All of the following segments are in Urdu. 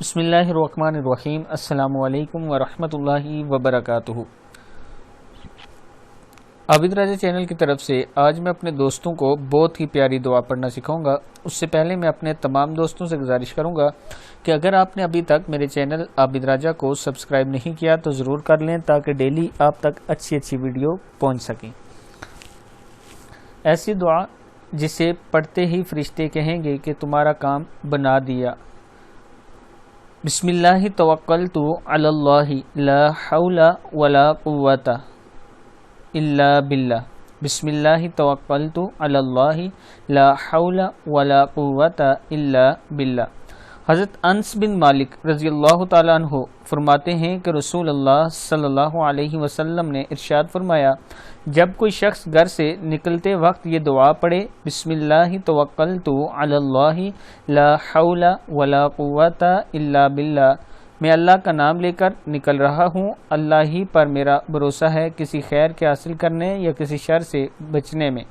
بسم اللہ الرحمن الرحیم۔ السلام علیکم ورحمۃ اللہ وبرکاتہ۔ عابد راجہ چینل کی طرف سے آج میں اپنے دوستوں کو بہت ہی پیاری دعا پڑھنا سکھاؤں گا۔ اس سے پہلے میں اپنے تمام دوستوں سے گزارش کروں گا کہ اگر آپ نے ابھی تک میرے چینل عابد راجہ کو سبسکرائب نہیں کیا تو ضرور کر لیں تاکہ ڈیلی آپ تک اچھی ویڈیو پہنچ سکیں۔ ایسی دعا جسے پڑھتے ہی فرشتے کہیں گے کہ تمہارا کام بنا دیا۔ بسم اللہ توکلت علی اللہ لا حول ولا قوة الا باللہ۔ بسم اللہ توکلت علی اللہ لا حول ولا قوة الا باللہ۔ حضرت انس بن مالک رضی اللہ تعالیٰ عنہ فرماتے ہیں کہ رسول اللہ صلی اللہ علیہ وسلم نے ارشاد فرمایا، جب کوئی شخص گھر سے نکلتے وقت یہ دعا پڑھے، بسم اللہ توکلت علی اللہ لا حول ولا قوة الا باللہ، میں اللہ کا نام لے کر نکل رہا ہوں، اللہ ہی پر میرا بھروسہ ہے کسی خیر کے حاصل کرنے یا کسی شر سے بچنے میں،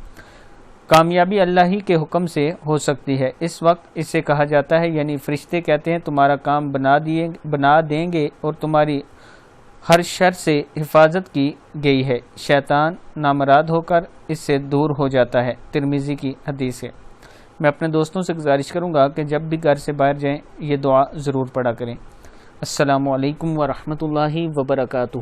کامیابی اللہ ہی کے حکم سے ہو سکتی ہے۔ اس وقت اسے کہا جاتا ہے، یعنی فرشتے کہتے ہیں تمہارا کام بنا دیں گے اور تمہاری ہر شر سے حفاظت کی گئی ہے، شیطان نامراد ہو کر اس سے دور ہو جاتا ہے۔ ترمذی کی حدیث ہے۔ میں اپنے دوستوں سے گزارش کروں گا کہ جب بھی گھر سے باہر جائیں یہ دعا ضرور پڑھا کریں۔ السلام علیکم ورحمۃ اللہ وبرکاتہ۔